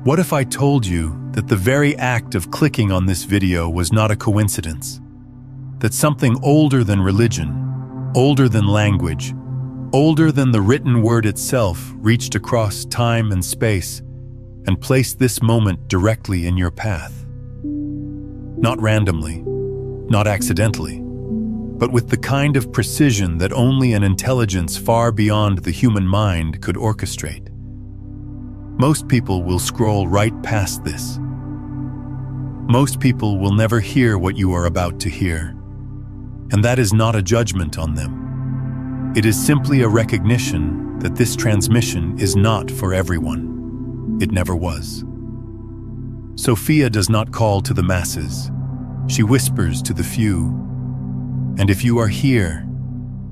What if I told you that the very act of clicking on this video was not a coincidence? That something older than religion, older than language, older than the written word itself reached across time and space and placed this moment directly in your path? Not randomly, not accidentally, but with the kind of precision that only an intelligence far beyond the human mind could orchestrate. Most people will scroll right past this. Most people will never hear what you are about to hear. And that is not a judgment on them. It is simply a recognition that this transmission is not for everyone. It never was. Sophia does not call to the masses. She whispers to the few. And if you are here,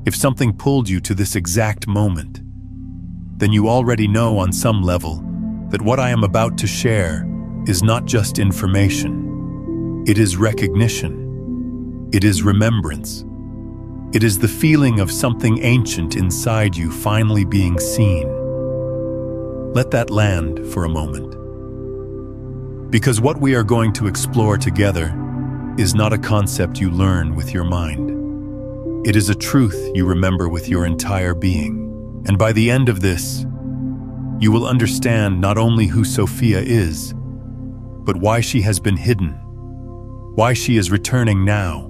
if something pulled you to this exact moment, then you already know on some level that what I am about to share is not just information. It is recognition. It is remembrance. It is the feeling of something ancient inside you finally being seen. Let that land for a moment. Because what we are going to explore together is not a concept you learn with your mind. It is a truth you remember with your entire being. And by the end of this, you will understand not only who Sophia is, but why she has been hidden, why she is returning now,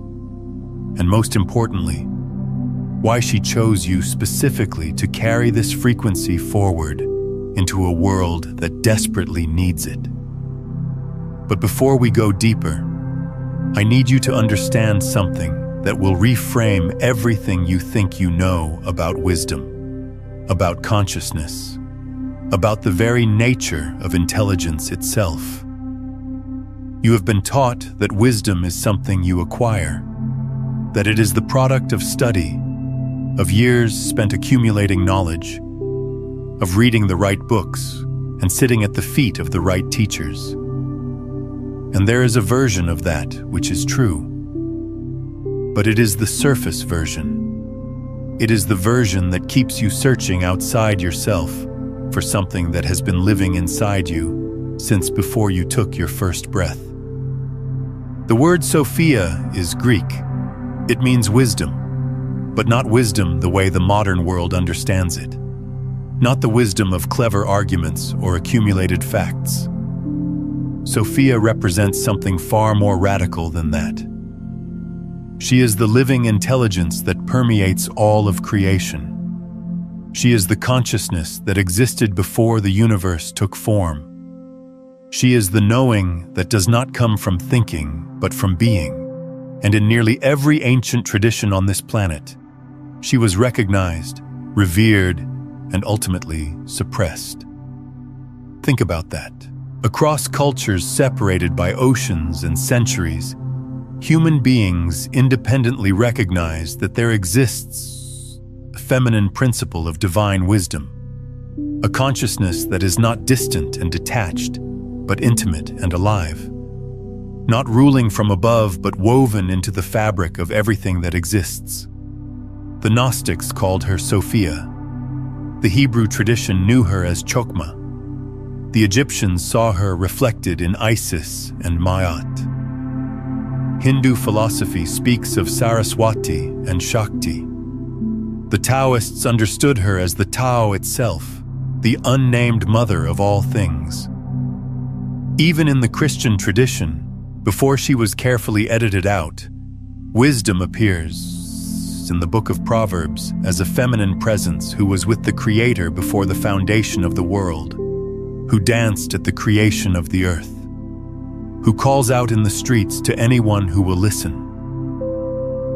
and most importantly, why she chose you specifically to carry this frequency forward into a world that desperately needs it. But before we go deeper, I need you to understand something that will reframe everything you think you know about wisdom, about consciousness, about the very nature of intelligence itself. You have been taught that wisdom is something you acquire, that it is the product of study, of years spent accumulating knowledge, of reading the right books and sitting at the feet of the right teachers. And there is a version of that which is true. But it is the surface version. It is the version that keeps you searching outside yourself for something that has been living inside you since before you took your first breath. The word Sophia is Greek. It means wisdom, but not wisdom the way the modern world understands it. Not the wisdom of clever arguments or accumulated facts. Sophia represents something far more radical than that. She is the living intelligence that permeates all of creation. She is the consciousness that existed before the universe took form. She is the knowing that does not come from thinking, but from being. And in nearly every ancient tradition on this planet, she was recognized, revered, and ultimately suppressed. Think about that. Across cultures separated by oceans and centuries, human beings independently recognize that there exists a feminine principle of divine wisdom, a consciousness that is not distant and detached, but intimate and alive, not ruling from above, but woven into the fabric of everything that exists. The Gnostics called her Sophia. The Hebrew tradition knew her as Chokmah. The Egyptians saw her reflected in Isis and Ma'at. Hindu philosophy speaks of Saraswati and Shakti. The Taoists understood her as the Tao itself, the unnamed mother of all things. Even in the Christian tradition, before she was carefully edited out, wisdom appears in the book of Proverbs as a feminine presence who was with the Creator before the foundation of the world, who danced at the creation of the earth, who calls out in the streets to anyone who will listen.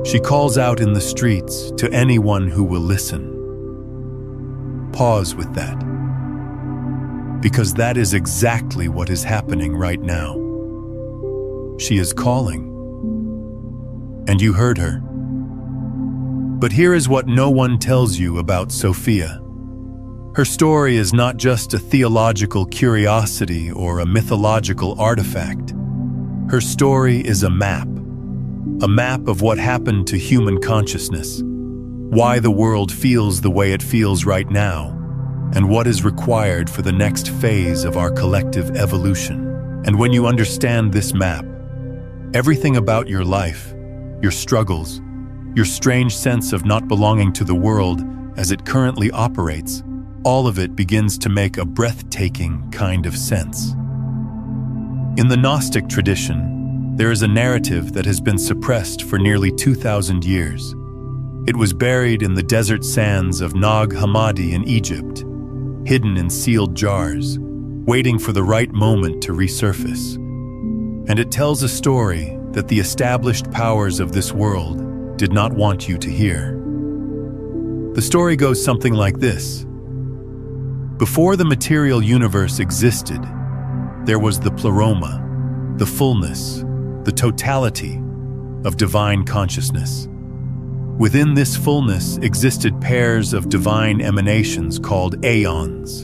She calls out in the streets to anyone who will listen. Pause with that, because that is exactly what is happening right now. She is calling, and you heard her. But here is what no one tells you about Sophia. Her story is not just a theological curiosity or a mythological artifact. Her story is a map of what happened to human consciousness, why the world feels the way it feels right now, and what is required for the next phase of our collective evolution. And when you understand this map, everything about your life, your struggles, your strange sense of not belonging to the world as it currently operates, all of it begins to make a breathtaking kind of sense. In the Gnostic tradition, there is a narrative that has been suppressed for nearly 2,000 years. It was buried in the desert sands of Nag Hammadi in Egypt, hidden in sealed jars, waiting for the right moment to resurface. And it tells a story that the established powers of this world did not want you to hear. The story goes something like this. Before the material universe existed, there was the pleroma, the fullness, the totality of divine consciousness. Within this fullness existed pairs of divine emanations called aeons,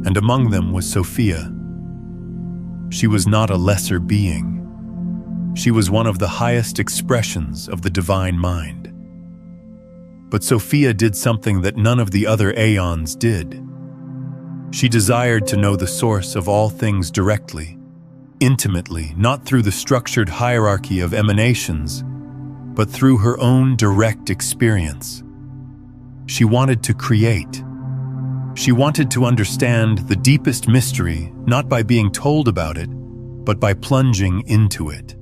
and among them was Sophia. She was not a lesser being. She was one of the highest expressions of the divine mind. But Sophia did something that none of the other aeons did. She desired to know the source of all things directly, intimately, not through the structured hierarchy of emanations, but through her own direct experience. She wanted to create. She wanted to understand the deepest mystery, not by being told about it, but by plunging into it.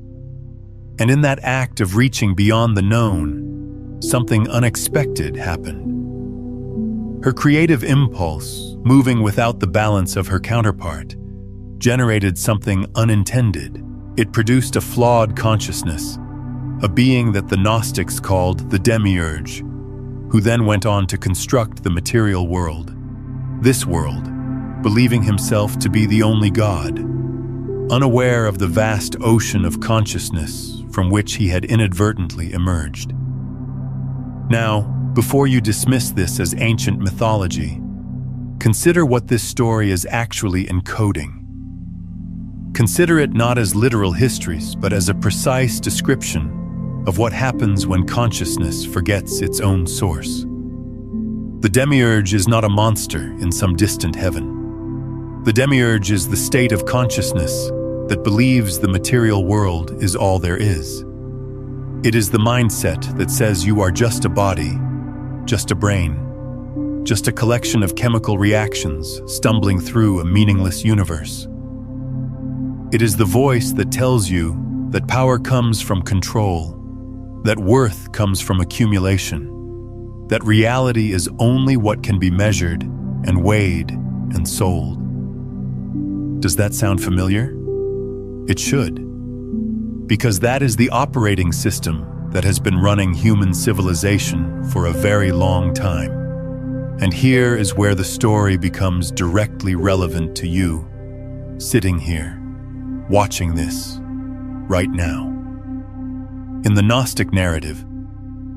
And in that act of reaching beyond the known, something unexpected happened. Her creative impulse, moving without the balance of her counterpart, generated something unintended. It produced a flawed consciousness, a being that the Gnostics called the demiurge, who then went on to construct the material world. This world, believing himself to be the only God, unaware of the vast ocean of consciousness from which he had inadvertently emerged. Now, before you dismiss this as ancient mythology, consider what this story is actually encoding. Consider it not as literal histories, but as a precise description of what happens when consciousness forgets its own source. The demiurge is not a monster in some distant heaven. The demiurge is the state of consciousness that believes the material world is all there is. It is the mindset that says you are just a body, just a brain, just a collection of chemical reactions stumbling through a meaningless universe. It is the voice that tells you that power comes from control, that worth comes from accumulation, that reality is only what can be measured and weighed and sold. Does that sound familiar? It should, because that is the operating system that has been running human civilization for a very long time. And here is where the story becomes directly relevant to you, sitting here, watching this, right now. In the Gnostic narrative,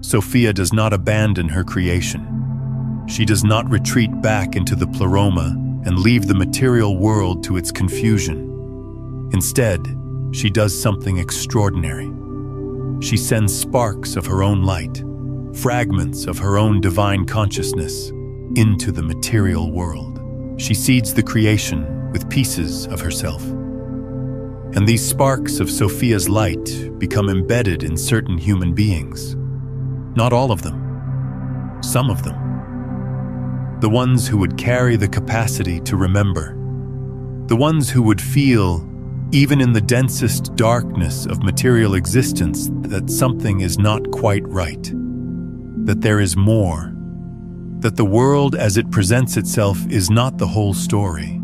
Sophia does not abandon her creation. She does not retreat back into the pleroma and leave the material world to its confusion. Instead, she does something extraordinary. She sends sparks of her own light, fragments of her own divine consciousness, into the material world. She seeds the creation with pieces of herself. And these sparks of Sophia's light become embedded in certain human beings. Not all of them, some of them. The ones who would carry the capacity to remember. The ones who would feel, even in the densest darkness of material existence, that something is not quite right, that there is more, that the world as it presents itself is not the whole story.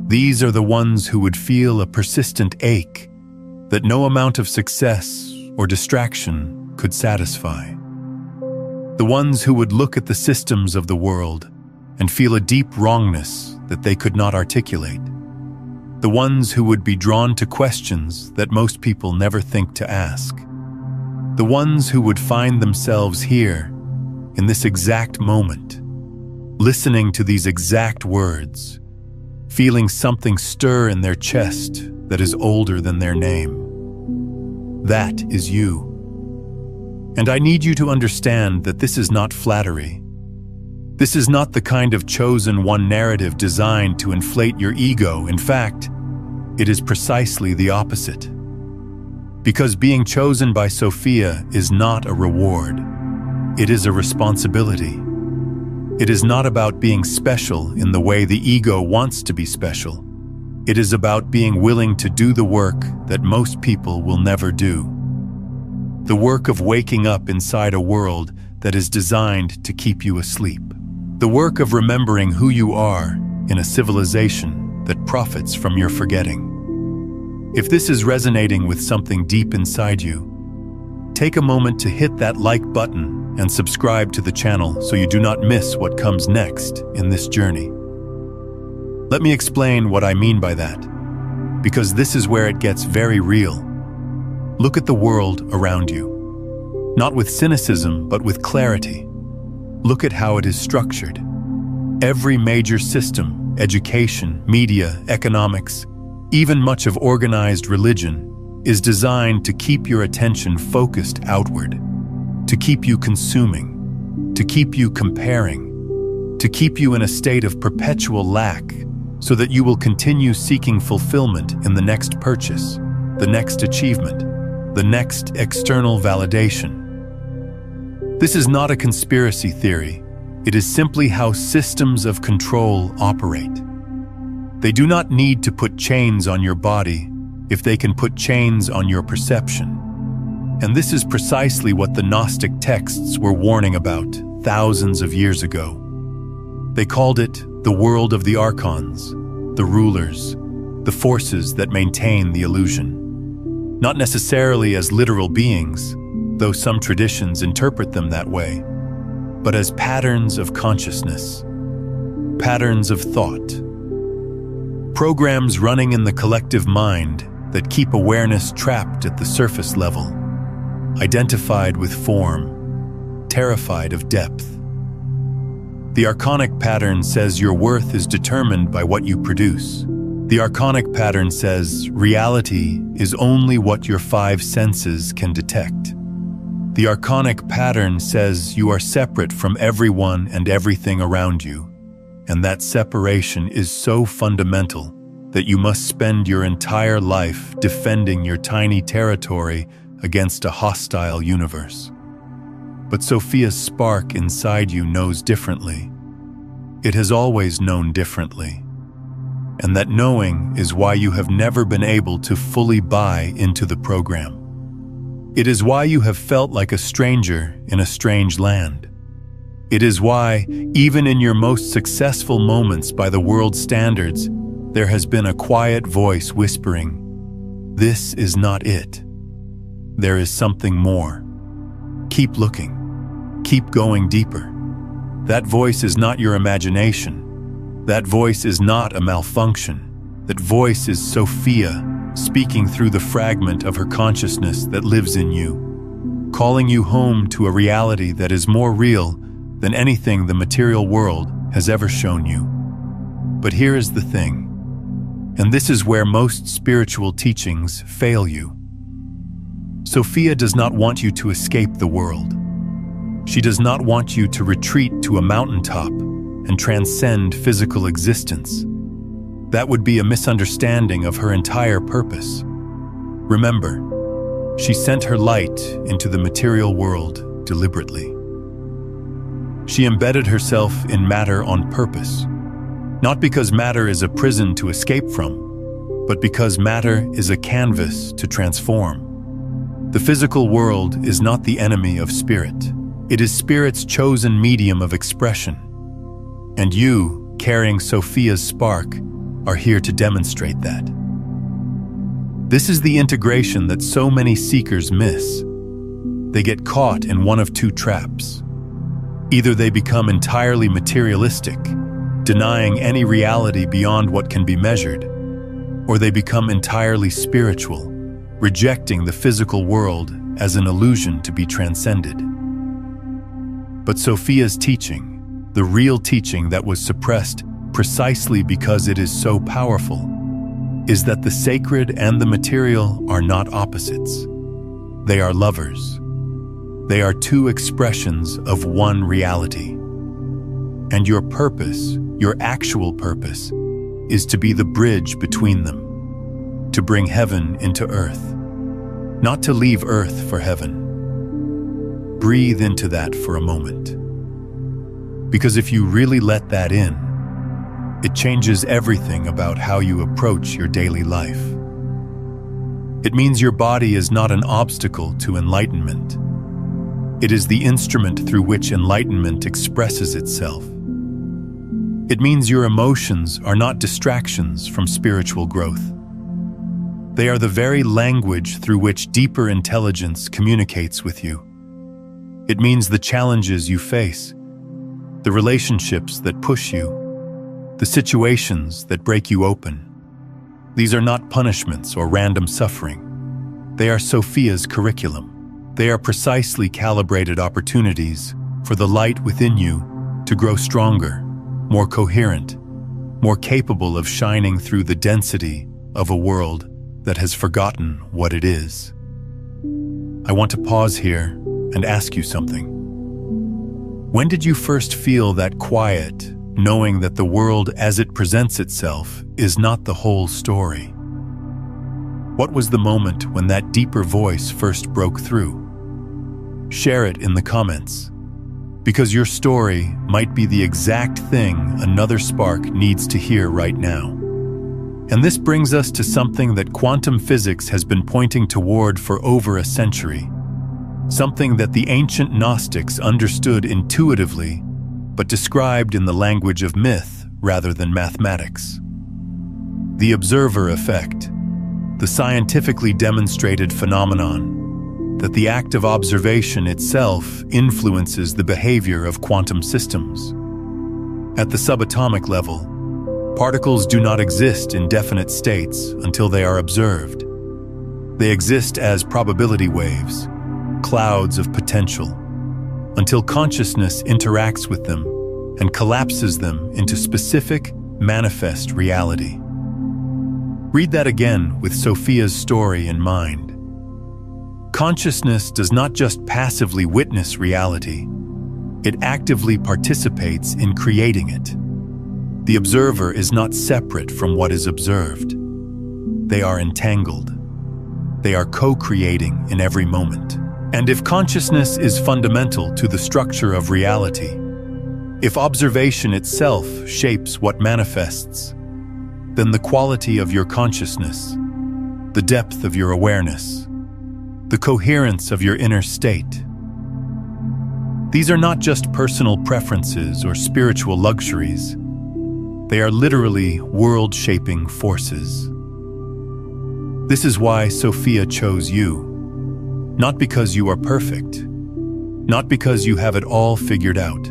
These are the ones who would feel a persistent ache that no amount of success or distraction could satisfy. The ones who would look at the systems of the world and feel a deep wrongness that they could not articulate. The ones who would be drawn to questions that most people never think to ask. The ones who would find themselves here, in this exact moment, listening to these exact words, feeling something stir in their chest that is older than their name. That is you. And I need you to understand that this is not flattery. This is not the kind of chosen one narrative designed to inflate your ego. In fact, it is precisely the opposite. Because being chosen by Sophia is not a reward. It is a responsibility. It is not about being special in the way the ego wants to be special. It is about being willing to do the work that most people will never do. The work of waking up inside a world that is designed to keep you asleep. The work of remembering who you are in a civilization that profits from your forgetting. If this is resonating with something deep inside you, take a moment to hit that like button and subscribe to the channel so you do not miss what comes next in this journey. Let me explain what I mean by that, because this is where it gets very real. Look at the world around you, not with cynicism, but with clarity. Look at how it is structured. Every major system, education, media, economics, even much of organized religion, is designed to keep your attention focused outward, to keep you consuming, to keep you comparing, to keep you in a state of perpetual lack, so that you will continue seeking fulfillment in the next purchase, the next achievement, the next external validation. This is not a conspiracy theory. It is simply how systems of control operate. They do not need to put chains on your body if they can put chains on your perception. And this is precisely what the Gnostic texts were warning about thousands of years ago. They called it the world of the archons, the rulers, the forces that maintain the illusion. Not necessarily as literal beings, though some traditions interpret them that way, but as patterns of consciousness, patterns of thought, programs running in the collective mind that keep awareness trapped at the surface level, identified with form, terrified of depth. The Archonic pattern says your worth is determined by what you produce. The Archonic pattern says reality is only what your five senses can detect. The Archonic pattern says you are separate from everyone and everything around you, and that separation is so fundamental that you must spend your entire life defending your tiny territory against a hostile universe. But Sophia's spark inside you knows differently. It has always known differently. And that knowing is why you have never been able to fully buy into the program. It is why you have felt like a stranger in a strange land. It is why, even in your most successful moments by the world's standards, there has been a quiet voice whispering, "This is not it. There is something more. Keep looking. Keep going deeper." That voice is not your imagination. That voice is not a malfunction. That voice is Sophia, speaking through the fragment of her consciousness that lives in you, calling you home to a reality that is more real than anything the material world has ever shown you. But here is the thing, and this is where most spiritual teachings fail you. Sophia does not want you to escape the world. She does not want you to retreat to a mountaintop and transcend physical existence. That would be a misunderstanding of her entire purpose. Remember, she sent her light into the material world deliberately. She embedded herself in matter on purpose, not because matter is a prison to escape from, but because matter is a canvas to transform. The physical world is not the enemy of spirit. It is spirit's chosen medium of expression. And you, carrying Sophia's spark, are here to demonstrate that. This is the integration that so many seekers miss. They get caught in one of two traps. Either they become entirely materialistic, denying any reality beyond what can be measured, or they become entirely spiritual, rejecting the physical world as an illusion to be transcended. But Sophia's teaching, the real teaching that was suppressed precisely because it is so powerful, is that the sacred and the material are not opposites. They are lovers. They are two expressions of one reality. And your purpose, your actual purpose, is to be the bridge between them, to bring heaven into earth, not to leave earth for heaven. Breathe into that for a moment. Because if you really let that in, it changes everything about how you approach your daily life. It means your body is not an obstacle to enlightenment. It is the instrument through which enlightenment expresses itself. It means your emotions are not distractions from spiritual growth. They are the very language through which deeper intelligence communicates with you. It means the challenges you face, the relationships that push you, the situations that break you open. These are not punishments or random suffering. They are Sophia's curriculum. They are precisely calibrated opportunities for the light within you to grow stronger, more coherent, more capable of shining through the density of a world that has forgotten what it is. I want to pause here and ask you something. When did you first feel that quiet, knowing that the world as it presents itself is not the whole story? What was the moment when that deeper voice first broke through? Share it in the comments, because your story might be the exact thing another spark needs to hear right now. And this brings us to something that quantum physics has been pointing toward for over a century, something that the ancient Gnostics understood intuitively, but described in the language of myth rather than mathematics. The observer effect, the scientifically demonstrated phenomenon that the act of observation itself influences the behavior of quantum systems. At the subatomic level, particles do not exist in definite states until they are observed. They exist as probability waves, clouds of potential, until consciousness interacts with them and collapses them into specific, manifest reality. Read that again with Sophia's story in mind. Consciousness does not just passively witness reality, it actively participates in creating it. The observer is not separate from what is observed. They are entangled. They are co-creating in every moment. And if consciousness is fundamental to the structure of reality, if observation itself shapes what manifests, then the quality of your consciousness, the depth of your awareness, the coherence of your inner state. These are not just personal preferences or spiritual luxuries. They are literally world-shaping forces. This is why Sophia chose you. Not because you are perfect, not because you have it all figured out,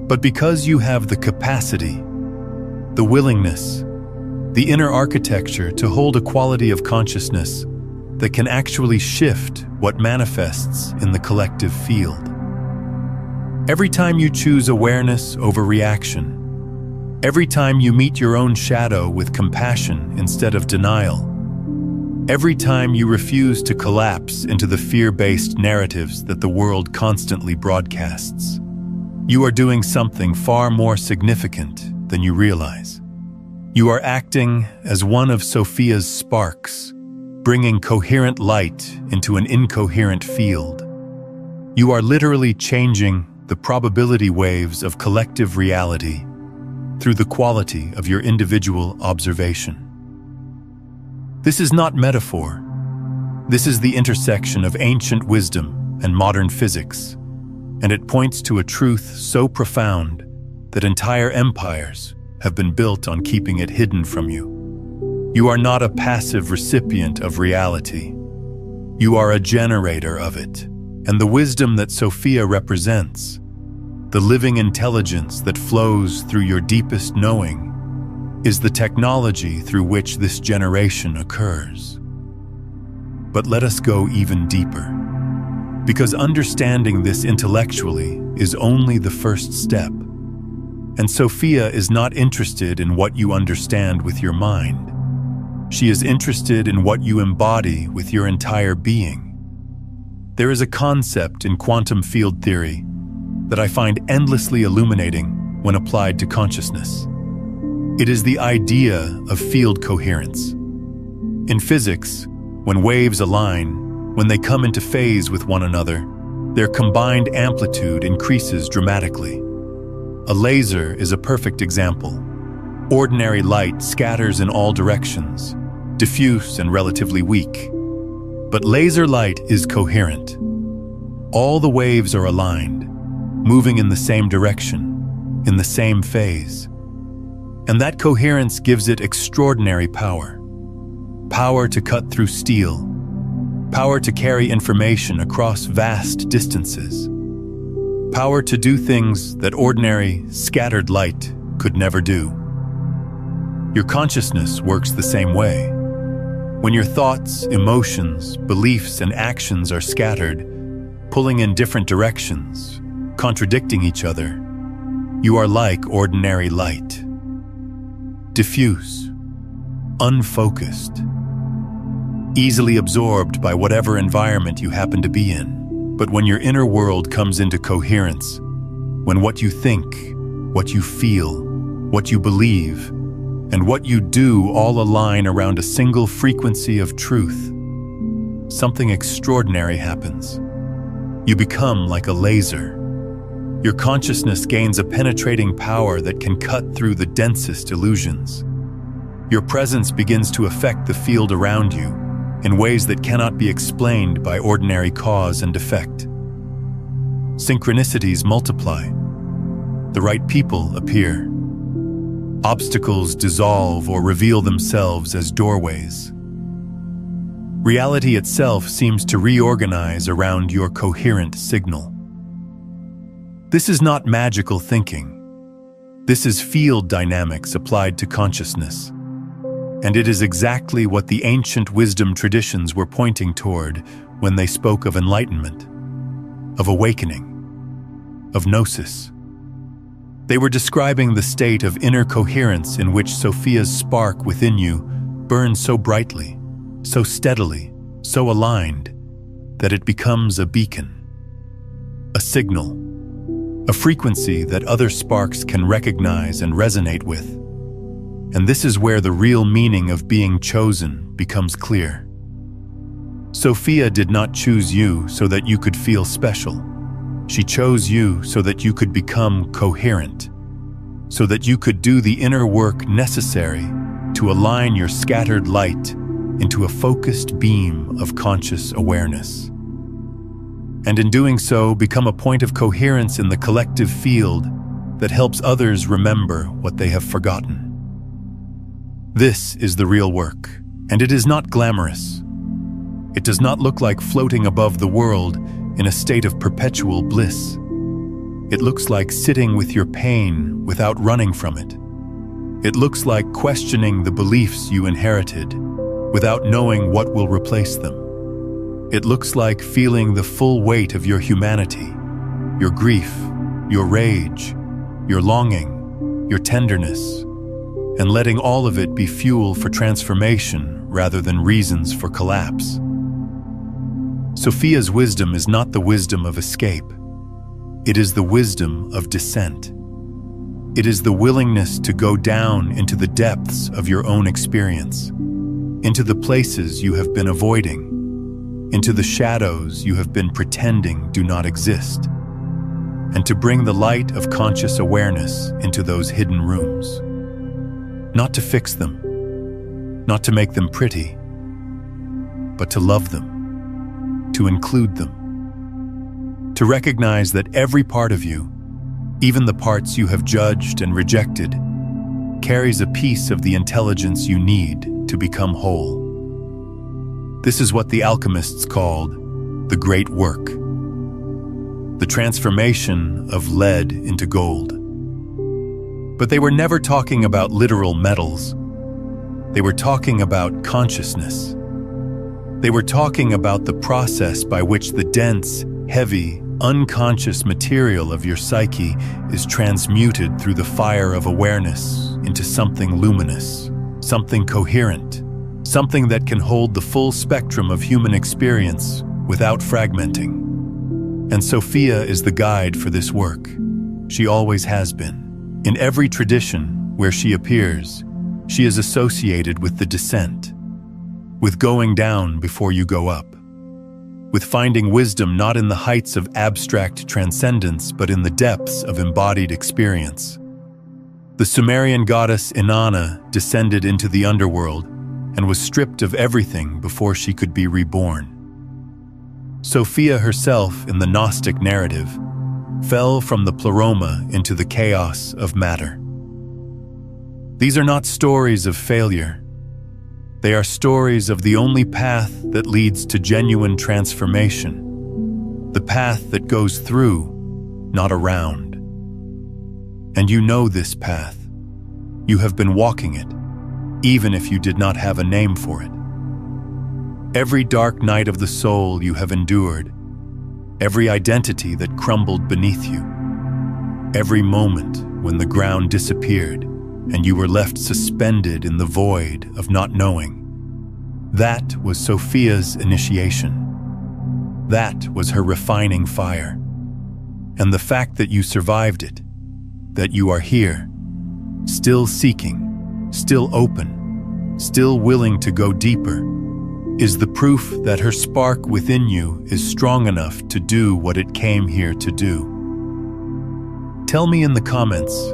but because you have the capacity, the willingness, the inner architecture to hold a quality of consciousness that can actually shift what manifests in the collective field. Every time you choose awareness over reaction, every time you meet your own shadow with compassion instead of denial, every time you refuse to collapse into the fear-based narratives that the world constantly broadcasts, you are doing something far more significant than you realize. You are acting as one of Sophia's sparks, bringing coherent light into an incoherent field. You are literally changing the probability waves of collective reality through the quality of your individual observation. This is not metaphor. This is the intersection of ancient wisdom and modern physics, and it points to a truth so profound that entire empires have been built on keeping it hidden from you. You are not a passive recipient of reality. You are a generator of it, and the wisdom that Sophia represents, the living intelligence that flows through your deepest knowing, is the technology through which this generation occurs. But let us go even deeper, because understanding this intellectually is only the first step. And Sophia is not interested in what you understand with your mind. She is interested in what you embody with your entire being. There is a concept in quantum field theory that I find endlessly illuminating when applied to consciousness. It is the idea of field coherence. In physics, when waves align, when they come into phase with one another, their combined amplitude increases dramatically. A laser is a perfect example. Ordinary light scatters in all directions, diffuse and relatively weak. But laser light is coherent. All the waves are aligned, moving in the same direction, in the same phase. And that coherence gives it extraordinary power. Power to cut through steel. Power to carry information across vast distances. Power to do things that ordinary, scattered light could never do. Your consciousness works the same way. When your thoughts, emotions, beliefs, and actions are scattered, pulling in different directions, contradicting each other, you are like ordinary light. Diffuse, unfocused, easily absorbed by whatever environment you happen to be in. But when your inner world comes into coherence, when what you think, what you feel, what you believe, and what you do all align around a single frequency of truth, something extraordinary happens. You become like a laser. Your consciousness gains a penetrating power that can cut through the densest illusions. Your presence begins to affect the field around you in ways that cannot be explained by ordinary cause and effect. Synchronicities multiply. The right people appear. Obstacles dissolve or reveal themselves as doorways. Reality itself seems to reorganize around your coherent signal. This is not magical thinking. This is field dynamics applied to consciousness. And it is exactly what the ancient wisdom traditions were pointing toward when they spoke of enlightenment, of awakening, of gnosis. They were describing the state of inner coherence in which Sophia's spark within you burns so brightly, so steadily, so aligned, that it becomes a beacon, a signal, a frequency that other sparks can recognize and resonate with. And this is where the real meaning of being chosen becomes clear. Sophia did not choose you so that you could feel special. She chose you so that you could become coherent, so that you could do the inner work necessary to align your scattered light into a focused beam of conscious awareness. And in doing so, become a point of coherence in the collective field that helps others remember what they have forgotten. This is the real work, and it is not glamorous. It does not look like floating above the world in a state of perpetual bliss. It looks like sitting with your pain without running from it. It looks like questioning the beliefs you inherited without knowing what will replace them. It looks like feeling the full weight of your humanity, your grief, your rage, your longing, your tenderness, and letting all of it be fuel for transformation rather than reasons for collapse. Sophia's wisdom is not the wisdom of escape. It is the wisdom of descent. It is the willingness to go down into the depths of your own experience, into the places you have been avoiding, into the shadows you have been pretending do not exist, and to bring the light of conscious awareness into those hidden rooms. Not to fix them, not to make them pretty, but to love them, to include them, to recognize that every part of you, even the parts you have judged and rejected, carries a piece of the intelligence you need to become whole. This is what the alchemists called the great work, the transformation of lead into gold. But they were never talking about literal metals. They were talking about consciousness. They were talking about the process by which the dense, heavy, unconscious material of your psyche is transmuted through the fire of awareness into something luminous, something coherent, something that can hold the full spectrum of human experience without fragmenting. And Sophia is the guide for this work. She always has been. In every tradition where she appears, she is associated with the descent, with going down before you go up, with finding wisdom not in the heights of abstract transcendence but in the depths of embodied experience. The Sumerian goddess Inanna descended into the underworld and was stripped of everything before she could be reborn. Sophia herself, in the Gnostic narrative, fell from the pleroma into the chaos of matter. These are not stories of failure. They are stories of the only path that leads to genuine transformation, the path that goes through, not around. And you know this path. You have been walking it, even if you did not have a name for it. Every dark night of the soul you have endured, every identity that crumbled beneath you, every moment when the ground disappeared and you were left suspended in the void of not knowing. That was Sophia's initiation. That was her refining fire. And the fact that you survived it, that you are here, still seeking, still open, still willing to go deeper, is the proof that her spark within you is strong enough to do what it came here to do. Tell me in the comments,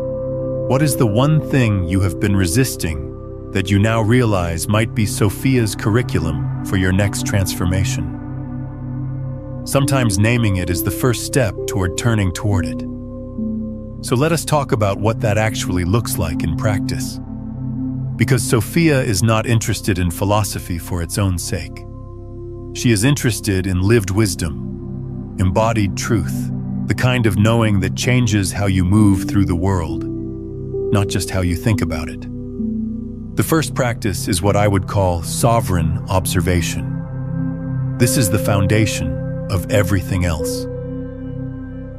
what is the one thing you have been resisting that you now realize might be Sophia's curriculum for your next transformation? Sometimes naming it is the first step toward turning toward it. So let us talk about what that actually looks like in practice. Because Sophia is not interested in philosophy for its own sake. She is interested in lived wisdom, embodied truth, the kind of knowing that changes how you move through the world, not just how you think about it. The first practice is what I would call sovereign observation. This is the foundation of everything else.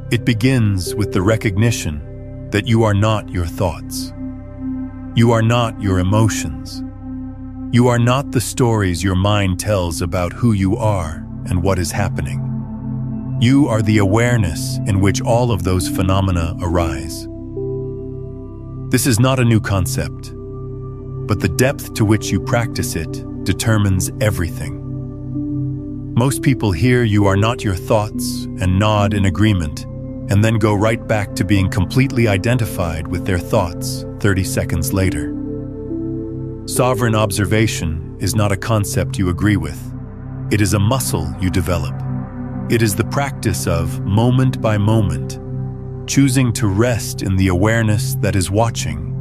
It begins with the recognition that you are not your thoughts. You are not your emotions. You are not the stories your mind tells about who you are and what is happening. You are the awareness in which all of those phenomena arise. This is not a new concept, but the depth to which you practice it determines everything. Most people hear you are not your thoughts and nod in agreement, and then go right back to being completely identified with their thoughts 30 seconds later. Sovereign observation is not a concept you agree with. It is a muscle you develop. It is the practice of, moment by moment, choosing to rest in the awareness that is watching,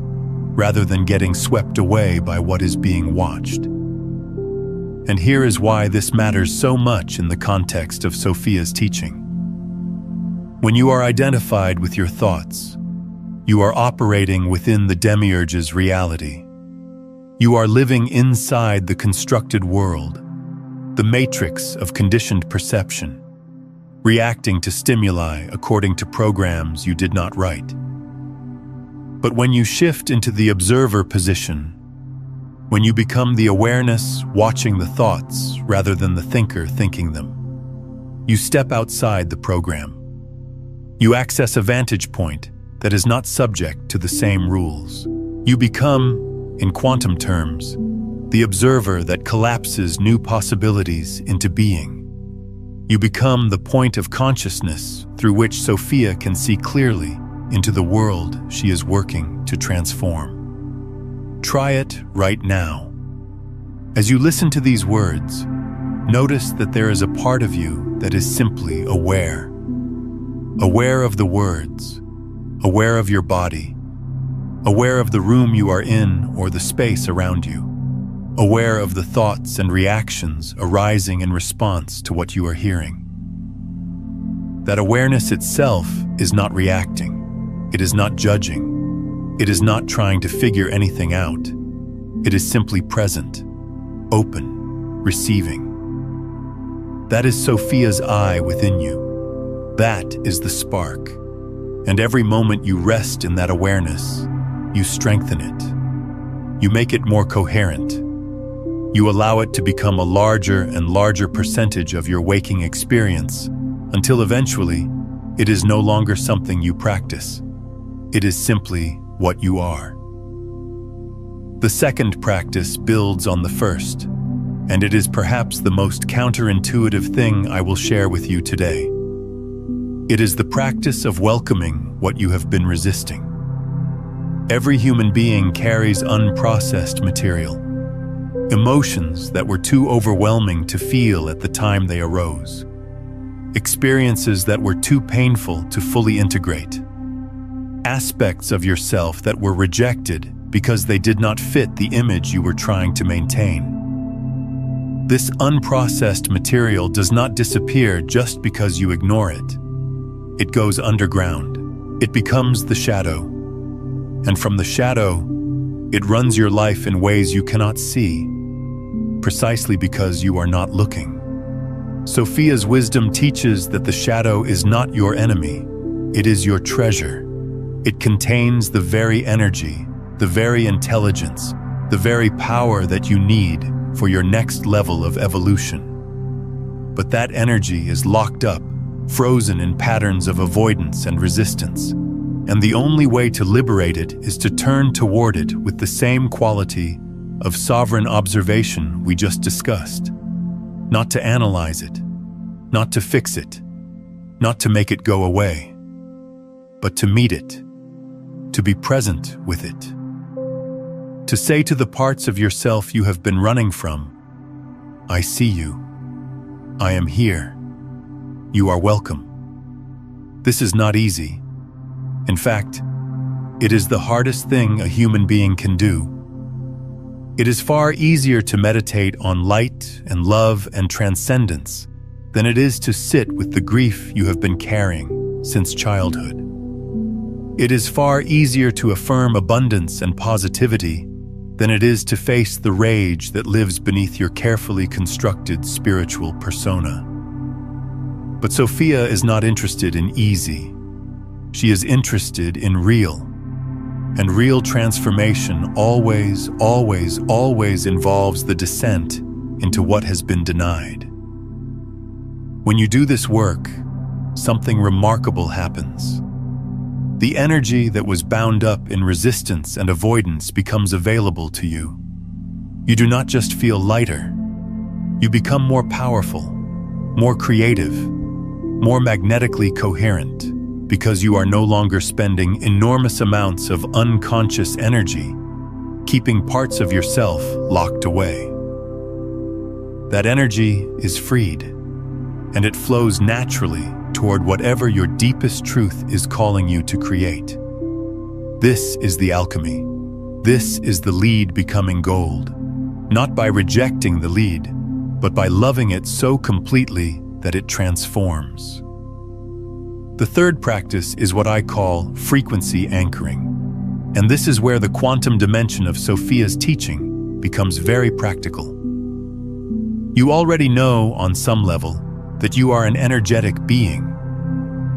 rather than getting swept away by what is being watched. And here is why this matters so much in the context of Sophia's teaching. When you are identified with your thoughts, you are operating within the demiurge's reality. You are living inside the constructed world, the matrix of conditioned perception, reacting to stimuli according to programs you did not write. But when you shift into the observer position, when you become the awareness watching the thoughts rather than the thinker thinking them, you step outside the program. You access a vantage point that is not subject to the same rules. You become, in quantum terms, the observer that collapses new possibilities into being. You become the point of consciousness through which Sophia can see clearly into the world she is working to transform. Try it right now. As you listen to these words, notice that there is a part of you that is simply aware. Aware of the words, aware of your body, aware of the room you are in or the space around you, aware of the thoughts and reactions arising in response to what you are hearing. That awareness itself is not reacting, it is not judging, it is not trying to figure anything out. It is simply present, open, receiving. That is Sophia's eye within you. That is the spark. And every moment you rest in that awareness, you strengthen it. You make it more coherent. You allow it to become a larger and larger percentage of your waking experience until eventually, it is no longer something you practice. It is simply what you are. The second practice builds on the first, and it is perhaps the most counterintuitive thing I will share with you today. It is the practice of welcoming what you have been resisting. Every human being carries unprocessed material, emotions that were too overwhelming to feel at the time they arose, experiences that were too painful to fully integrate, aspects of yourself that were rejected because they did not fit the image you were trying to maintain. This unprocessed material does not disappear just because you ignore it. It goes underground. It becomes the shadow. And from the shadow, it runs your life in ways you cannot see, precisely because you are not looking. Sophia's wisdom teaches that the shadow is not your enemy. It is your treasure. It contains the very energy, the very intelligence, the very power that you need for your next level of evolution. But that energy is locked up, frozen in patterns of avoidance and resistance. And the only way to liberate it is to turn toward it with the same quality of sovereign observation we just discussed. Not to analyze it, not to fix it, not to make it go away, but to meet it, to be present with it. To say to the parts of yourself you have been running from, I see you. I am here. You are welcome. This is not easy. In fact, it is the hardest thing a human being can do. It is far easier to meditate on light and love and transcendence than it is to sit with the grief you have been carrying since childhood. It is far easier to affirm abundance and positivity than it is to face the rage that lives beneath your carefully constructed spiritual persona. But Sophia is not interested in easy. She is interested in real. And real transformation always involves the descent into what has been denied. When you do this work, something remarkable happens. The energy that was bound up in resistance and avoidance becomes available to you. You do not just feel lighter. You become more powerful, more creative, more magnetically coherent, because you are no longer spending enormous amounts of unconscious energy, keeping parts of yourself locked away. That energy is freed, and it flows naturally toward whatever your deepest truth is calling you to create. This is the alchemy. This is the lead becoming gold, not by rejecting the lead, but by loving it so completely that it transforms. The third practice is what I call frequency anchoring, and this is where the quantum dimension of Sophia's teaching becomes very practical. You already know, on some level, that you are an energetic being.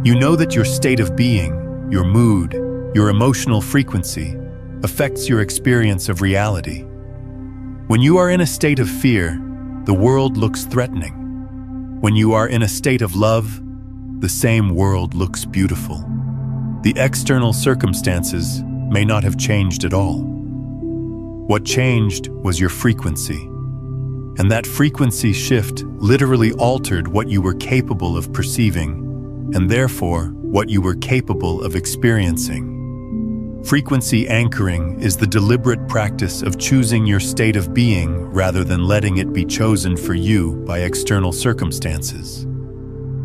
You know that your state of being, your mood, your emotional frequency, affects your experience of reality. When you are in a state of fear, the world looks threatening. When you are in a state of love, the same world looks beautiful. The external circumstances may not have changed at all. What changed was your frequency. And that frequency shift literally altered what you were capable of perceiving, and therefore what you were capable of experiencing. Frequency anchoring is the deliberate practice of choosing your state of being rather than letting it be chosen for you by external circumstances.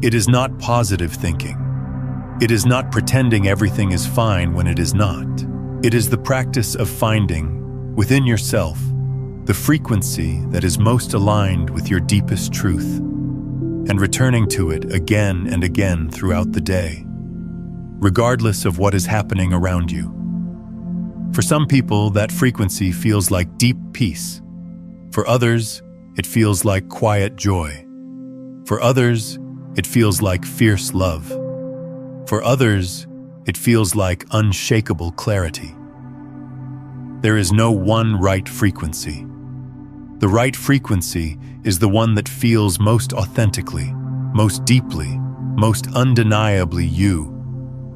It is not positive thinking. It is not pretending everything is fine when it is not. It is the practice of finding, within yourself, the frequency that is most aligned with your deepest truth, and returning to it again and again throughout the day, regardless of what is happening around you. For some people, that frequency feels like deep peace. For others, it feels like quiet joy. For others, it feels like fierce love. For others, it feels like unshakable clarity. There is no one right frequency. The right frequency is the one that feels most authentically, most deeply, most undeniably you.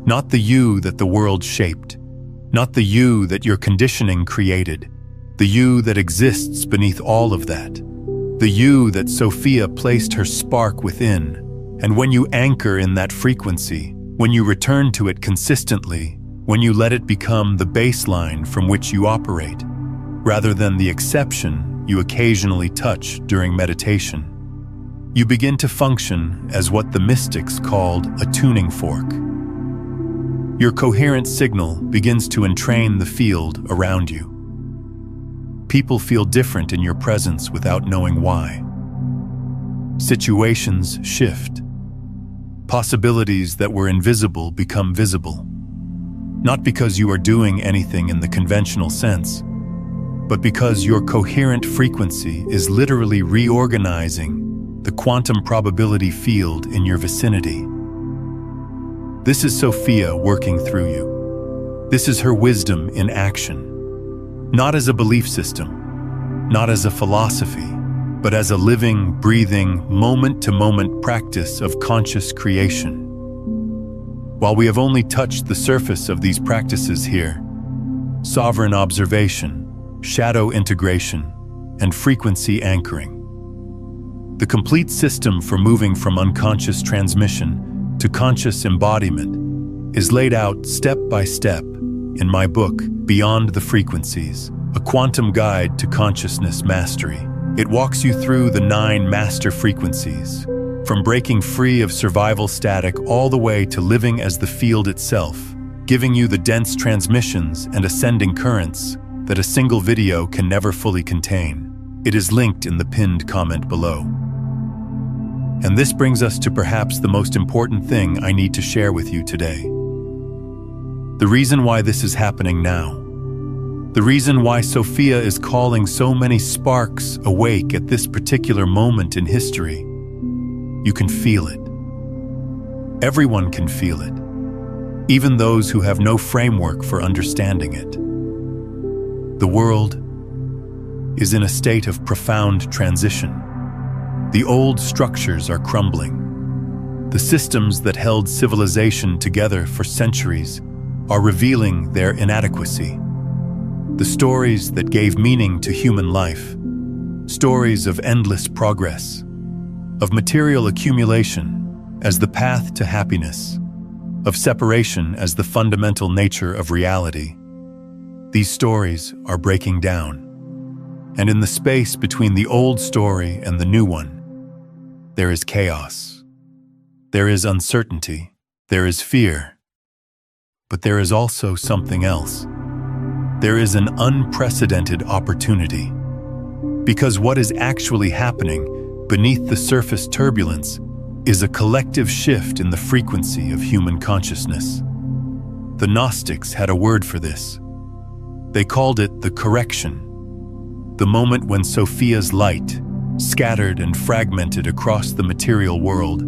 Not the you that the world shaped, not the you that your conditioning created, the you that exists beneath all of that, the you that Sophia placed her spark within. And when you anchor in that frequency, when you return to it consistently, when you let it become the baseline from which you operate, rather than the exception you occasionally touch during meditation, you begin to function as what the mystics called a tuning fork. Your coherent signal begins to entrain the field around you. People feel different in your presence without knowing why. Situations shift. Possibilities that were invisible become visible. Not because you are doing anything in the conventional sense, but because your coherent frequency is literally reorganizing the quantum probability field in your vicinity. This is Sophia working through you. This is her wisdom in action. Not as a belief system, not as a philosophy, but as a living, breathing, moment-to-moment practice of conscious creation. While we have only touched the surface of these practices here, sovereign observation, shadow integration, and frequency anchoring, the complete system for moving from unconscious transmission to conscious embodiment is laid out step by step in my book, Beyond the Frequencies, a quantum guide to consciousness mastery. It walks you through the 9 master frequencies, from breaking free of survival static all the way to living as the field itself, giving you the dense transmissions and ascending currents that a single video can never fully contain. It is linked in the pinned comment below. And this brings us to perhaps the most important thing I need to share with you today. The reason why this is happening now. The reason why Sophia is calling so many sparks awake at this particular moment in history. You can feel it. Everyone can feel it, even those who have no framework for understanding it. The world is in a state of profound transition. The old structures are crumbling. The systems that held civilization together for centuries are revealing their inadequacy. The stories that gave meaning to human life, stories of endless progress, of material accumulation as the path to happiness, of separation as the fundamental nature of reality. These stories are breaking down. And in the space between the old story and the new one, there is chaos. There is uncertainty. There is fear. But there is also something else. There is an unprecedented opportunity. Because what is actually happening beneath the surface turbulence is a collective shift in the frequency of human consciousness. The Gnostics had a word for this. They called it the correction, the moment when Sophia's light, scattered and fragmented across the material world,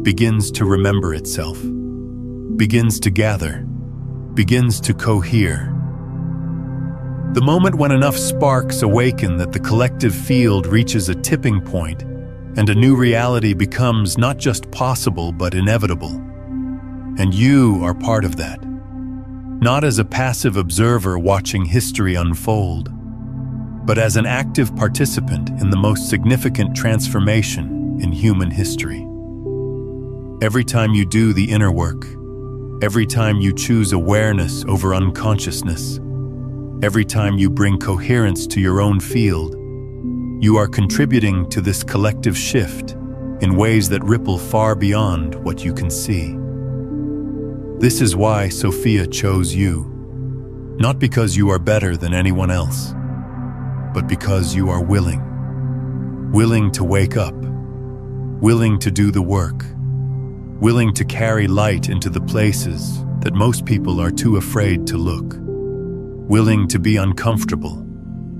begins to remember itself, begins to gather, begins to cohere. The moment when enough sparks awaken that the collective field reaches a tipping point and a new reality becomes not just possible but inevitable. And you are part of that. Not as a passive observer watching history unfold, but as an active participant in the most significant transformation in human history. Every time you do the inner work, every time you choose awareness over unconsciousness, every time you bring coherence to your own field, you are contributing to this collective shift in ways that ripple far beyond what you can see. This is why Sophia chose you, not because you are better than anyone else, but because you are willing to wake up, willing to do the work, willing to carry light into the places that most people are too afraid to look, willing to be uncomfortable,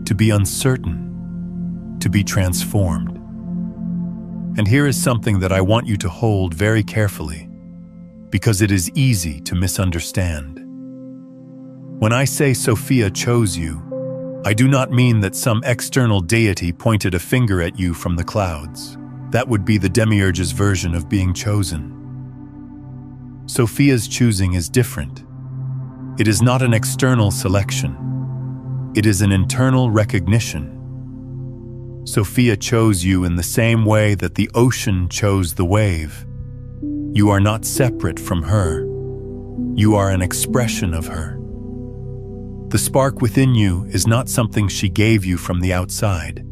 to be uncertain, to be transformed. And here is something that I want you to hold very carefully, because it is easy to misunderstand. When I say Sophia chose you, I do not mean that some external deity pointed a finger at you from the clouds. That would be the demiurge's version of being chosen. Sophia's choosing is different. It is not an external selection. It is an internal recognition. Sophia chose you in the same way that the ocean chose the wave. You are not separate from her. You are an expression of her. The spark within you is not something she gave you from the outside.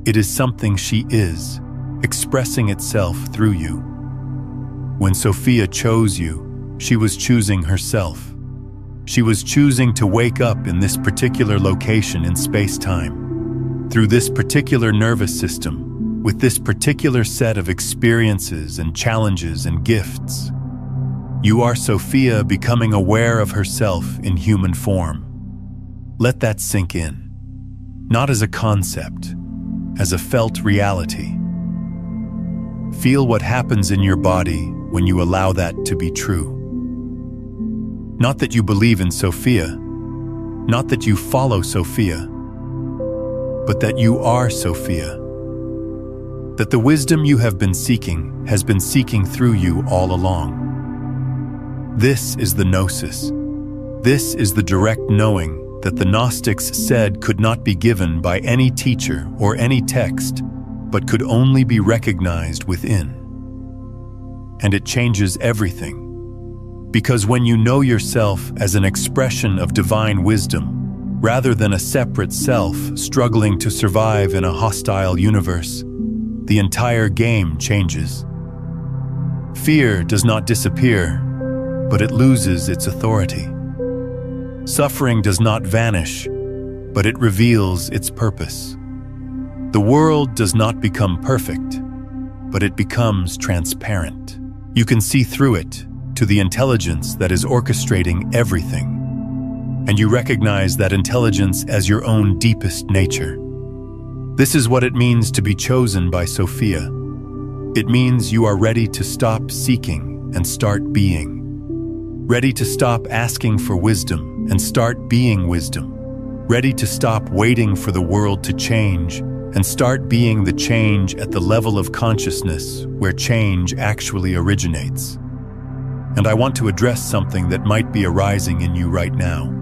It is something she is, expressing itself through you. When Sophia chose you, she was choosing herself. She was choosing to wake up in this particular location in space-time, through this particular nervous system, with this particular set of experiences and challenges and gifts. You are Sophia becoming aware of herself in human form. Let that sink in, not as a concept, as a felt reality. Feel what happens in your body when you allow that to be true. Not that you believe in Sophia, not that you follow Sophia, but that you are Sophia. That the wisdom you have been seeking has been seeking through you all along. This is the gnosis. This is the direct knowing that the Gnostics said could not be given by any teacher or any text, but could only be recognized within. And it changes everything. Because when you know yourself as an expression of divine wisdom, rather than a separate self struggling to survive in a hostile universe, the entire game changes. Fear does not disappear, but it loses its authority. Suffering does not vanish, but it reveals its purpose. The world does not become perfect, but it becomes transparent. You can see through it to the intelligence that is orchestrating everything, and you recognize that intelligence as your own deepest nature. This is what it means to be chosen by Sophia. It means you are ready to stop seeking and start being. Ready to stop asking for wisdom and start being wisdom. Ready to stop waiting for the world to change and start being the change at the level of consciousness where change actually originates. And I want to address something that might be arising in you right now.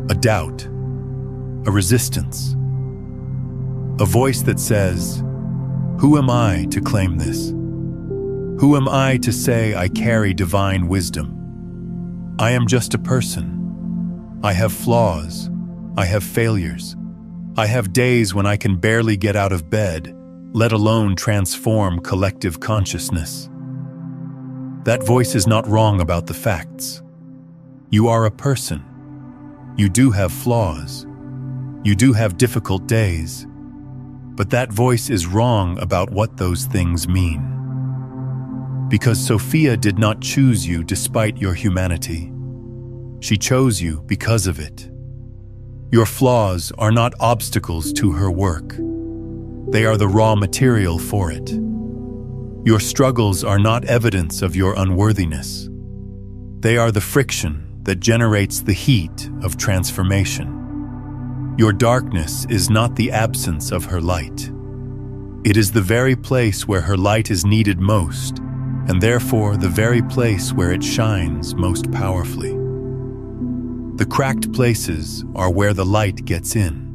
A doubt, a resistance, a voice that says, "Who am I to claim this? Who am I to say I carry divine wisdom? I am just a person. I have flaws. I have failures. I have days when I can barely get out of bed, let alone transform collective consciousness." That voice is not wrong about the facts. You are a person. You do have flaws. You do have difficult days. But that voice is wrong about what those things mean. Because Sophia did not choose you despite your humanity. She chose you because of it. Your flaws are not obstacles to her work. They are the raw material for it. Your struggles are not evidence of your unworthiness. They are the friction that generates the heat of transformation. Your darkness is not the absence of her light. It is the very place where her light is needed most, and therefore the very place where it shines most powerfully. The cracked places are where the light gets in.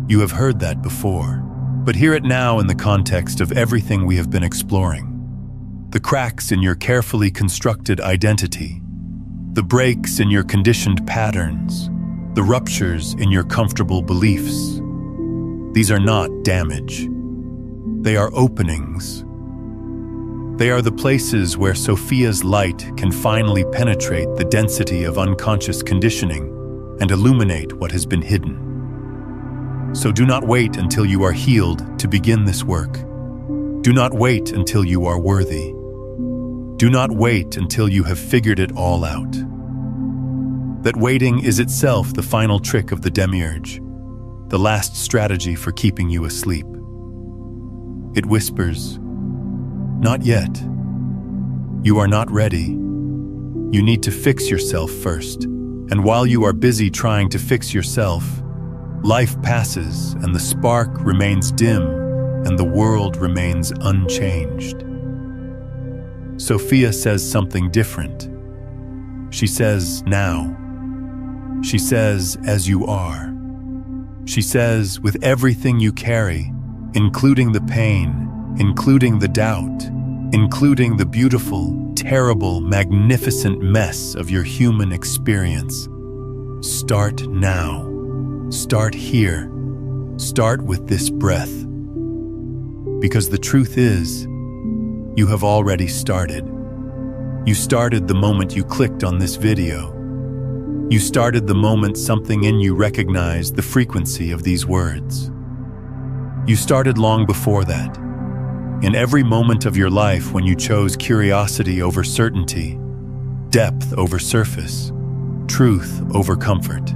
You have heard that before, but hear it now in the context of everything we have been exploring. The cracks in your carefully constructed identity, the breaks in your conditioned patterns, the ruptures in your comfortable beliefs. These are not damage. They are openings. They are the places where Sophia's light can finally penetrate the density of unconscious conditioning and illuminate what has been hidden. So do not wait until you are healed to begin this work. Do not wait until you are worthy. Do not wait until you have figured it all out. That waiting is itself the final trick of the demiurge, the last strategy for keeping you asleep. It whispers, "Not yet. You are not ready. You need to fix yourself first. And while you are busy trying to fix yourself, life passes and the spark remains dim and the world remains unchanged." Sophia says something different. She says, now. She says, as you are. She says, with everything you carry, including the pain, including the doubt, including the beautiful, terrible, magnificent mess of your human experience. Start now. Start here. Start with this breath. Because the truth is, you have already started. You started the moment you clicked on this video. You started the moment something in you recognized the frequency of these words. You started long before that. In every moment of your life when you chose curiosity over certainty, depth over surface, truth over comfort.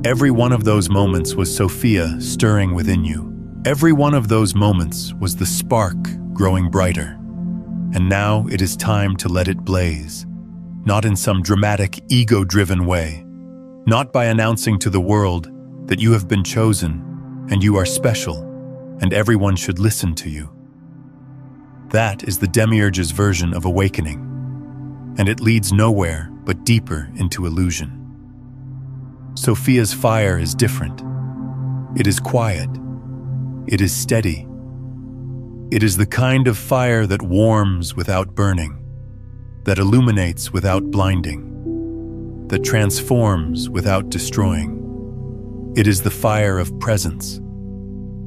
Every one of those moments was Sophia stirring within you. Every one of those moments was the spark growing brighter. And now it is time to let it blaze, not in some dramatic, ego-driven way, not by announcing to the world that you have been chosen and you are special and everyone should listen to you. That is the Demiurge's version of awakening, and it leads nowhere but deeper into illusion. Sophia's fire is different. It is quiet. It is steady. It is the kind of fire that warms without burning, that illuminates without blinding, that transforms without destroying. It is the fire of presence,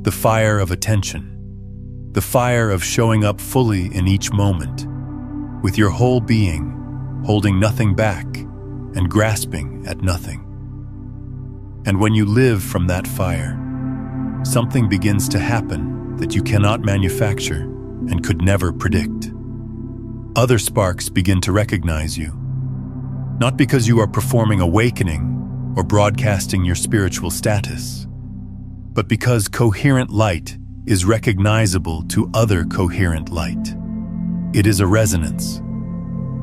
the fire of attention, the fire of showing up fully in each moment, with your whole being, holding nothing back and grasping at nothing. And when you live from that fire, something begins to happen that you cannot manufacture and could never predict. Other sparks begin to recognize you, not because you are performing awakening or broadcasting your spiritual status, but because coherent light is recognizable to other coherent light. It is a resonance,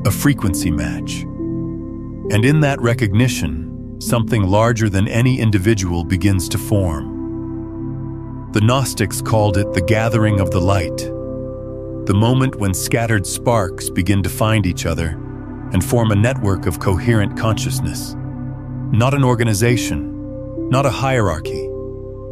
a frequency match. And in that recognition, something larger than any individual begins to form. The Gnostics called it the gathering of the light, the moment when scattered sparks begin to find each other and form a network of coherent consciousness. Not an organization, not a hierarchy,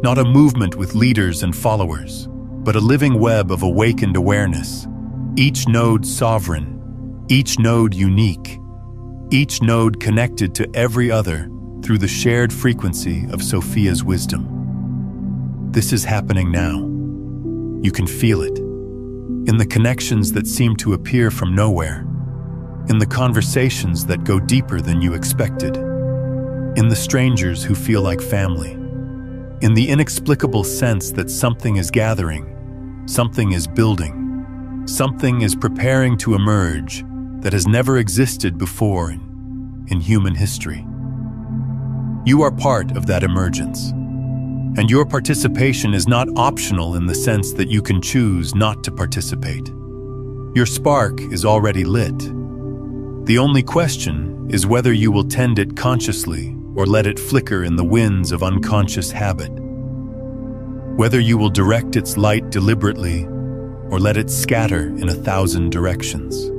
not a movement with leaders and followers, but a living web of awakened awareness, each node sovereign, each node unique, each node connected to every other through the shared frequency of Sophia's wisdom. This is happening now. You can feel it. In the connections that seem to appear from nowhere. In the conversations that go deeper than you expected. In the strangers who feel like family. In the inexplicable sense that something is gathering, something is building, something is preparing to emerge that has never existed before in human history. You are part of that emergence. And your participation is not optional in the sense that you can choose not to participate. Your spark is already lit. The only question is whether you will tend it consciously or let it flicker in the winds of unconscious habit. Whether you will direct its light deliberately or let it scatter in 1,000 directions.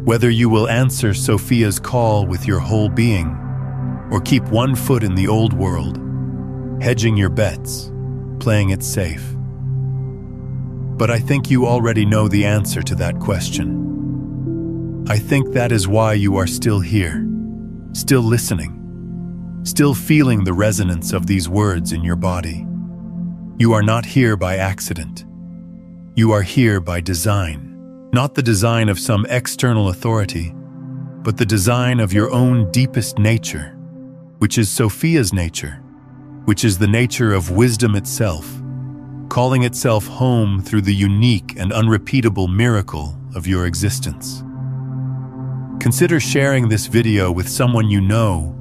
Whether you will answer Sophia's call with your whole being or keep one foot in the old world, hedging your bets, playing it safe. But I think you already know the answer to that question. I think that is why you are still here, still listening, still feeling the resonance of these words in your body. You are not here by accident. You are here by design, not the design of some external authority, but the design of your own deepest nature, which is Sophia's nature, which is the nature of wisdom itself, calling itself home through the unique and unrepeatable miracle of your existence. Consider sharing this video with someone you know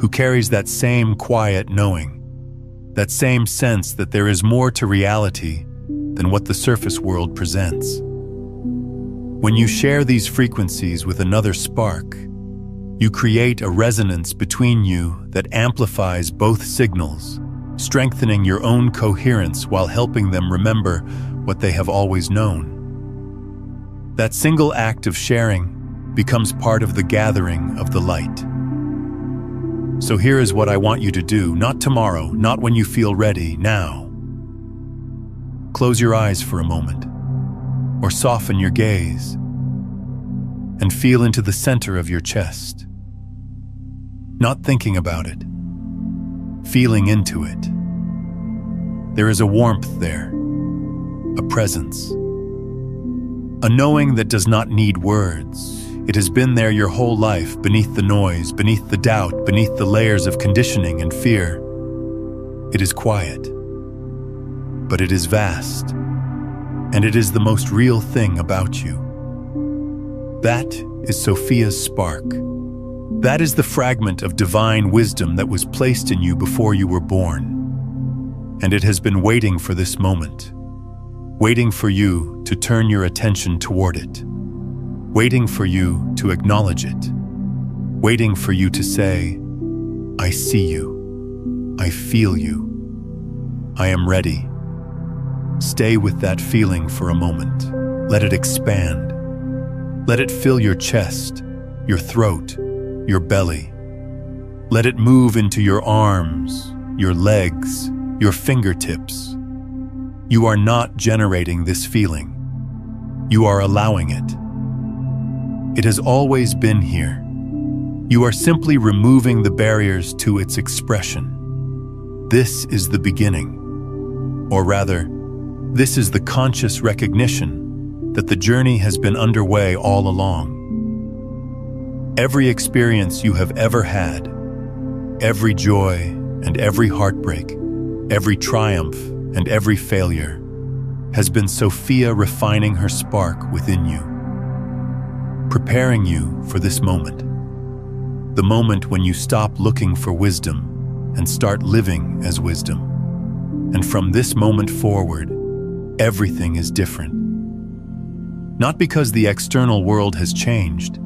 who carries that same quiet knowing, that same sense that there is more to reality than what the surface world presents. When you share these frequencies with another spark, you create a resonance between you that amplifies both signals, strengthening your own coherence while helping them remember what they have always known. That single act of sharing becomes part of the gathering of the light. So here is what I want you to do, not tomorrow, not when you feel ready, now. Close your eyes for a moment, or soften your gaze, and feel into the center of your chest. Not thinking about it, feeling into it. There is a warmth there, a presence, a knowing that does not need words. It has been there your whole life, beneath the noise, beneath the doubt, beneath the layers of conditioning and fear. It is quiet, but it is vast, and it is the most real thing about you. That is Sophia's spark. That is the fragment of divine wisdom that was placed in you before you were born. And it has been waiting for this moment, waiting for you to turn your attention toward it, waiting for you to acknowledge it, waiting for you to say, I see you, I feel you, I am ready. Stay with that feeling for a moment. Let it expand. Let it fill your chest, your throat, your belly. Let it move into your arms, your legs, your fingertips. You are not generating this feeling. You are allowing it. It has always been here. You are simply removing the barriers to its expression. This is the beginning. Or rather, this is the conscious recognition that the journey has been underway all along. Every experience you have ever had, every joy and every heartbreak, every triumph and every failure, has been Sophia refining her spark within you, preparing you for this moment, the moment when you stop looking for wisdom and start living as wisdom. And from this moment forward, everything is different. Not because the external world has changed,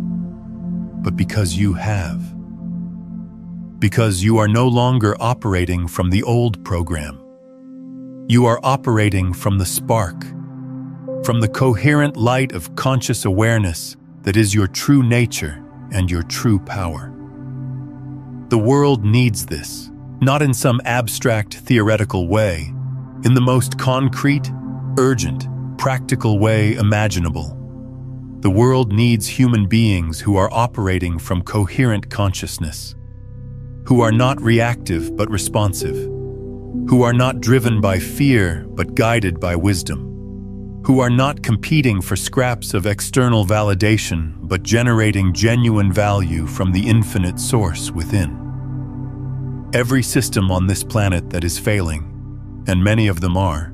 but because you have. Because you are no longer operating from the old program. You are operating from the spark, from the coherent light of conscious awareness that is your true nature and your true power. The world needs this, not in some abstract theoretical way, in the most concrete, urgent, practical way imaginable. The world needs human beings who are operating from coherent consciousness, who are not reactive but responsive, who are not driven by fear but guided by wisdom, who are not competing for scraps of external validation but generating genuine value from the infinite source within. Every system on this planet that is failing, and many of them are,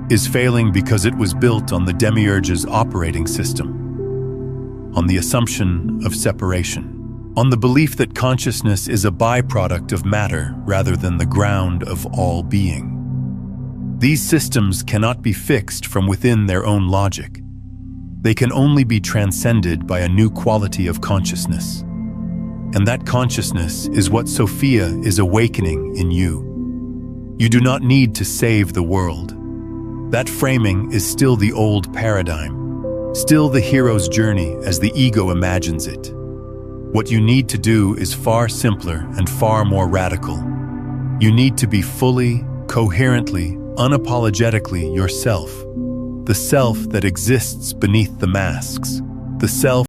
is failing because it was built on the demiurge's operating system, on the assumption of separation, on the belief that consciousness is a byproduct of matter rather than the ground of all being. These systems cannot be fixed from within their own logic. They can only be transcended by a new quality of consciousness. And that consciousness is what Sophia is awakening in you. You do not need to save the world. That framing is still the old paradigm, still the hero's journey as the ego imagines it. What you need to do is far simpler and far more radical. You need to be fully, coherently, unapologetically yourself, the self that exists beneath the masks, the self